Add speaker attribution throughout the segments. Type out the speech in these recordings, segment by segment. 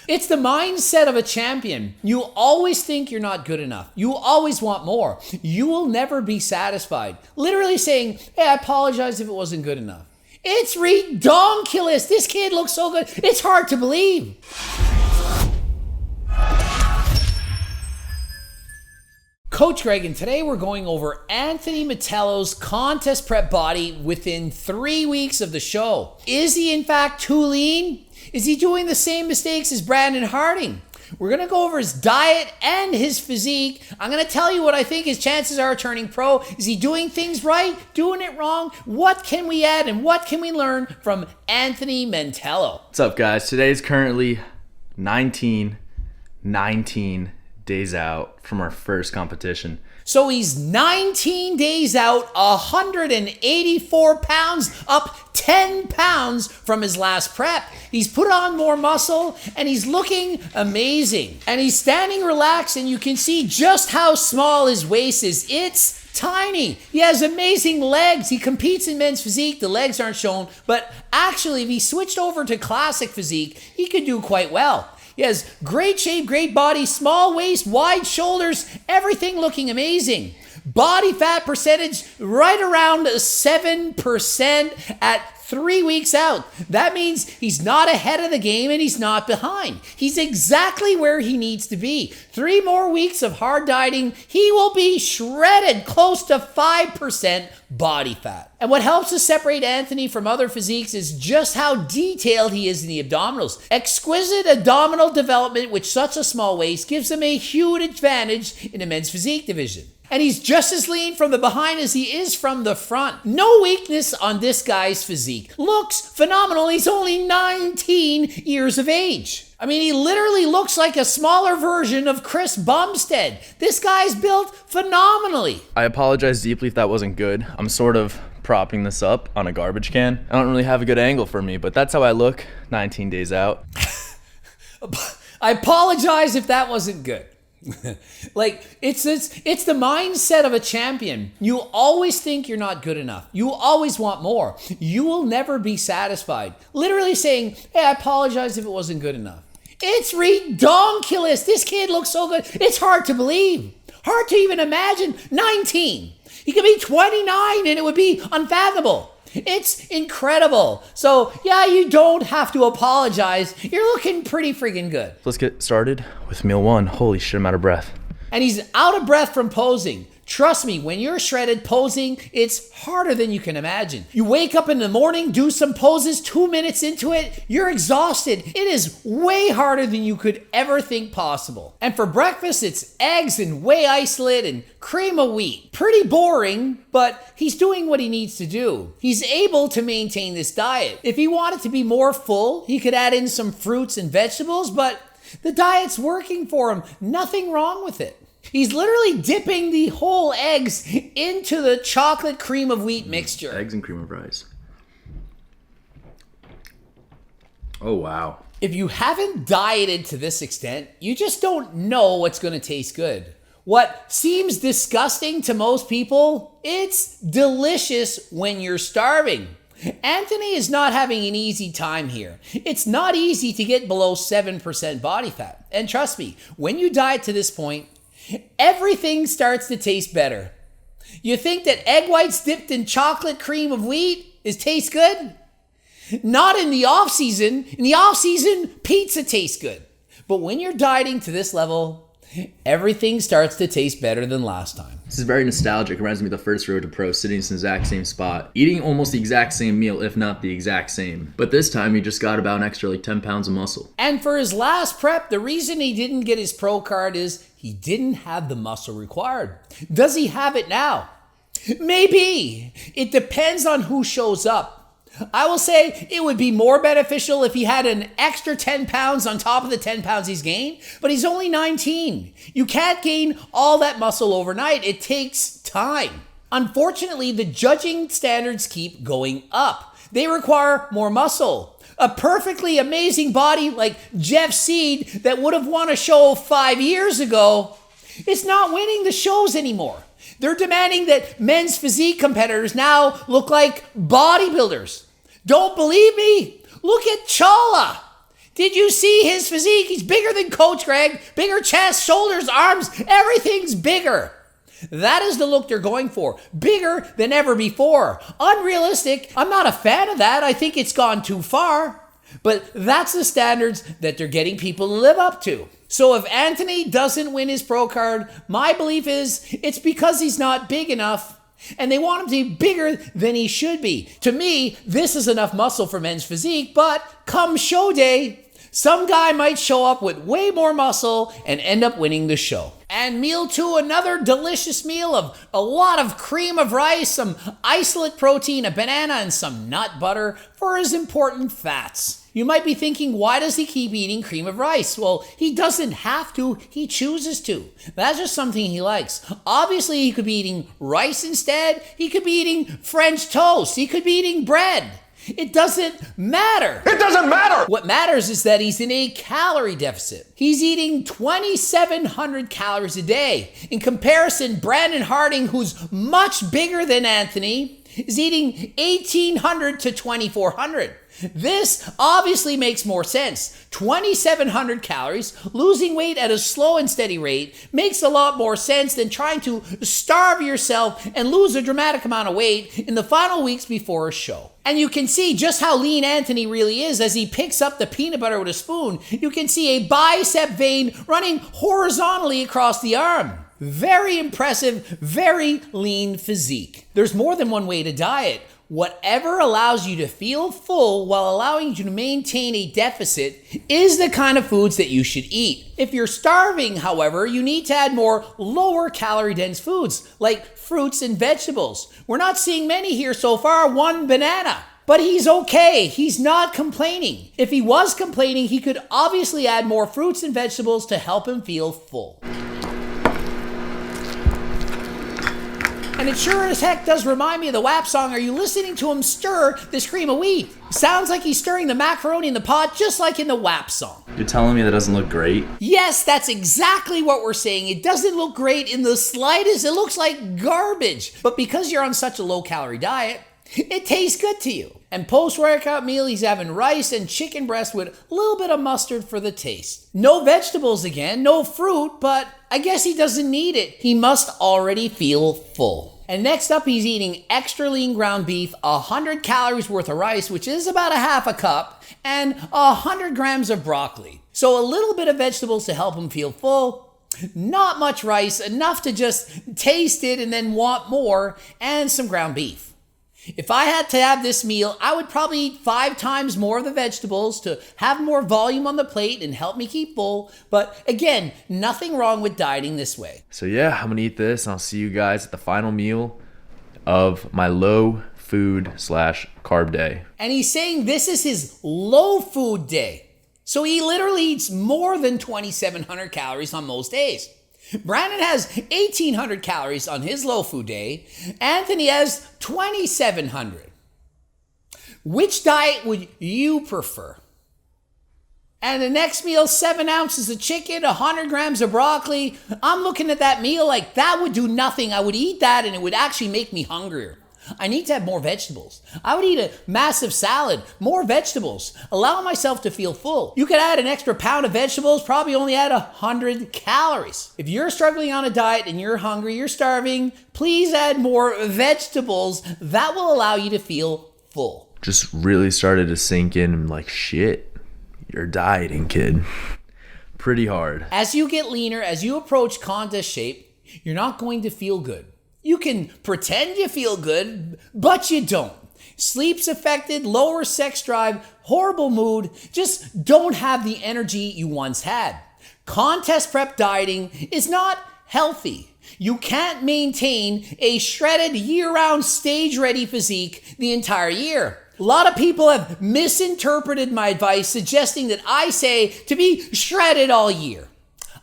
Speaker 1: It's the mindset of a champion. You always think you're not good enough. You always want more. You will never be satisfied. Literally saying, hey, I apologize if it wasn't good enough. It's redonkulous. This kid looks so good. It's hard to believe. Coach Greg, and today we're going over Anthony Mantello's contest prep body within 3 weeks of the show. Is he in fact too lean? Is he doing the same mistakes as Brandon Harding? We're going to go over his diet and his physique. I'm going to tell you what I think his chances are of turning pro. Is he doing things right? Doing it wrong? What can we add and what can we learn from Anthony Mantello?
Speaker 2: What's up, guys? Today is currently 19 days out from our first competition.
Speaker 1: So he's 19 days out, 184 pounds, up 10 pounds from his last prep. He's put on more muscle and he's looking amazing. And he's standing relaxed and you can see just how small his waist is. It's tiny. He has amazing legs. He competes in men's physique. The legs aren't shown, but actually if he switched over to classic physique, he could do quite well. He has great shape, great body, small waist, wide shoulders, everything looking amazing. Body fat percentage right around 7% at 3 weeks out. That means he's not ahead of the game and he's not behind. He's exactly where he needs to be. 3 more weeks of hard dieting, he will be shredded, close to 5% body fat. And what helps to separate Anthony from other physiques is just how detailed he is in the abdominals. Exquisite abdominal development with such a small waist gives him a huge advantage in the men's physique division. And he's just as lean from the behind as he is from the front. No weakness on this guy's physique. Looks phenomenal. He's only 19 years of age. I mean, he literally looks like a smaller version of Chris Bumstead. This guy's built phenomenally.
Speaker 2: I apologize deeply if that wasn't good. I'm sort of propping this up on a garbage can. I don't really have a good angle for me, but that's how I look 19 days out.
Speaker 1: I apologize if that wasn't good. It's the mindset of a champion. You always think you're not good enough. You always want more. You will never be satisfied. Literally saying, hey, I apologize if it wasn't good enough. It's redonkulous. This kid looks so good. It's hard to believe. Hard to even imagine. 19. He could be 29 and it would be unfathomable. It's incredible. So yeah, you don't have to apologize. You're looking pretty freaking good.
Speaker 2: Let's get started with meal 1. Holy shit, I'm out of breath.
Speaker 1: And he's out of breath from posing. Trust me, when you're shredded posing, it's harder than you can imagine. You wake up in the morning, do some poses, 2 minutes into it, you're exhausted. It is way harder than you could ever think possible. And for breakfast, it's eggs and whey isolate and cream of wheat. Pretty boring, but he's doing what he needs to do. He's able to maintain this diet. If he wanted to be more full, he could add in some fruits and vegetables, but the diet's working for him. Nothing wrong with it. He's literally dipping the whole eggs into the chocolate cream of wheat mixture.
Speaker 2: Eggs and cream of rice. Oh, wow.
Speaker 1: If you haven't dieted to this extent, you just don't know what's going to taste good. What seems disgusting to most people, it's delicious when you're starving. Anthony is not having an easy time here. It's not easy to get below 7% body fat. And trust me, when you diet to this point, everything starts to taste better. You think that egg whites dipped in chocolate cream of wheat tastes good? Not in the off season. In the off season, pizza tastes good. But when you're dieting to this level, everything starts to taste better than last time.
Speaker 2: This is very nostalgic. It reminds me of the first road to pro, sitting in the exact same spot, eating almost the exact same meal, if not the exact same. But this time he just got about an extra 10 pounds of muscle.
Speaker 1: And for his last prep, the reason he didn't get his pro card is he didn't have the muscle required. Does he have it now? Maybe. It depends on who shows up. I will say it would be more beneficial if he had an extra 10 pounds on top of the 10 pounds he's gained, but he's only 19. You can't gain all that muscle overnight. It takes time. Unfortunately, the judging standards keep going up. They require more muscle. A perfectly amazing body like Jeff Seed that would have won a show 5 years ago is not winning the shows anymore. They're demanding that men's physique competitors now look like bodybuilders. Don't believe me? Look at Chala. Did you see his physique? He's bigger than Coach Greg. Bigger chest, shoulders, arms, everything's bigger. That is the look they're going for. Bigger than ever before. Unrealistic. I'm not a fan of that. I think it's gone too far. But that's the standards that they're getting people to live up to. So if Anthony doesn't win his pro card, my belief is it's because he's not big enough and they want him to be bigger than he should be. To me, this is enough muscle for men's physique, but come show day, some guy might show up with way more muscle and end up winning the show. And meal 2, another delicious meal of a lot of cream of rice, some isolate protein, a banana, and some nut butter for his important fats. You might be thinking, why does he keep eating cream of rice? Well, he doesn't have to, he chooses to. That's just something he likes. Obviously, he could be eating rice instead. He could be eating French toast. He could be eating bread. It doesn't matter.
Speaker 3: It doesn't matter!
Speaker 1: What matters is that he's in a calorie deficit. He's eating 2,700 calories a day. In comparison, Brandon Harding, who's much bigger than Anthony, is eating 1,800 to 2,400. This obviously makes more sense. 2,700 calories, losing weight at a slow and steady rate makes a lot more sense than trying to starve yourself and lose a dramatic amount of weight in the final weeks before a show. And you can see just how lean Anthony really is as he picks up the peanut butter with a spoon. You can see a bicep vein running horizontally across the arm. Very impressive, very lean physique. There's more than one way to diet. Whatever allows you to feel full while allowing you to maintain a deficit is the kind of foods that you should eat. If you're starving, however, you need to add more lower calorie dense foods like fruits and vegetables. We're not seeing many here so far, one banana. But he's okay. He's not complaining. If he was complaining, he could obviously add more fruits and vegetables to help him feel full. And it sure as heck does remind me of the WAP song. Are you listening to him stir this cream of wheat? Sounds like he's stirring the macaroni in the pot just like in the WAP song.
Speaker 2: You're telling me that doesn't look great?
Speaker 1: Yes, that's exactly what we're saying. It doesn't look great in the slightest. It looks like garbage. But because you're on such a low-calorie diet, it tastes good to you. And post-workout meal, he's having rice and chicken breast with a little bit of mustard for the taste. No vegetables again, no fruit, but I guess he doesn't need it. He must already feel full. And next up, he's eating extra lean ground beef, 100 calories worth of rice, which is about a half a cup, and 100 grams of broccoli. So a little bit of vegetables to help him feel full. Not much rice, enough to just taste it and then want more, and some ground beef. If I had to have this meal, I would probably eat 5 times more of the vegetables to have more volume on the plate and help me keep full. But again, nothing wrong with dieting this way.
Speaker 2: So yeah, I'm gonna eat this and I'll see you guys at the final meal of my low food / carb day.
Speaker 1: And he's saying this is his low food day. So he literally eats more than 2,700 calories on most days. Brandon has 1,800 calories on his low food day. Anthony has 2,700. Which diet would you prefer? And the next meal, 7 ounces of chicken, 100 grams of broccoli. I'm looking at that meal like that would do nothing. I would eat that and it would actually make me hungrier. I need to have more vegetables. I would eat a massive salad, more vegetables, allow myself to feel full. You could add an extra pound of vegetables, probably only add 100 calories. If you're struggling on a diet and you're hungry, you're starving, please add more vegetables. That will allow you to feel full.
Speaker 2: Just really started to sink in and like, shit, you're dieting, kid. Pretty hard.
Speaker 1: As you get leaner, as you approach contest shape, you're not going to feel good. You can pretend you feel good, but you don't. Sleep's affected, lower sex drive, horrible mood, just don't have the energy you once had. Contest prep dieting is not healthy. You can't maintain a shredded year-round stage-ready physique the entire year. A lot of people have misinterpreted my advice, suggesting that I say to be shredded all year.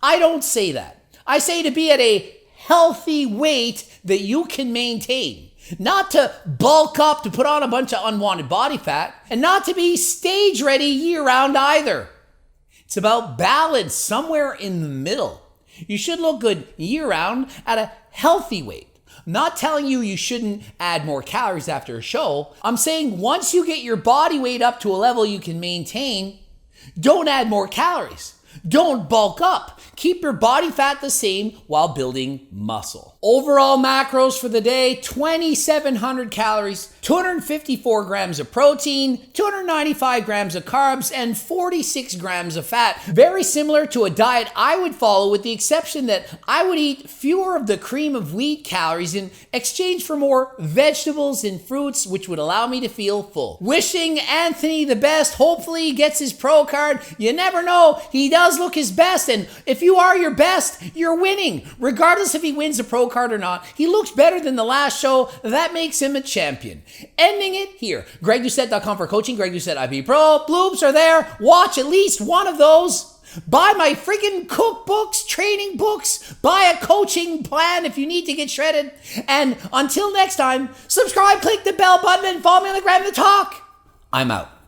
Speaker 1: I don't say that. I say to be at a healthy weight that you can maintain. Not to bulk up to put on a bunch of unwanted body fat, and not to be stage ready year round either. It's about balance somewhere in the middle. You should look good year round at a healthy weight. I'm not telling you you shouldn't add more calories after a show. I'm saying once you get your body weight up to a level you can maintain, Don't add more calories. Don't bulk up. Keep your body fat the same while building muscle. Overall macros for the day, 2,700 calories, 254 grams of protein, 295 grams of carbs, and 46 grams of fat. Very similar to a diet I would follow, with the exception that I would eat fewer of the cream of wheat calories in exchange for more vegetables and fruits, which would allow me to feel full. Wishing Anthony the best. Hopefully he gets his pro card. You never know. He does look his best, and if you are your best, you're winning. Regardless if he wins a pro card or not, he looks better than the last show. That makes him a champion. Ending it here. GregDoucette.com for coaching. Greg Doucette IB Pro. Bloops are there. Watch at least one of those. Buy my freaking cookbooks, training books. Buy a coaching plan if you need to get shredded. And until next time, subscribe, click the bell button, and follow me on the gram to talk. I'm out.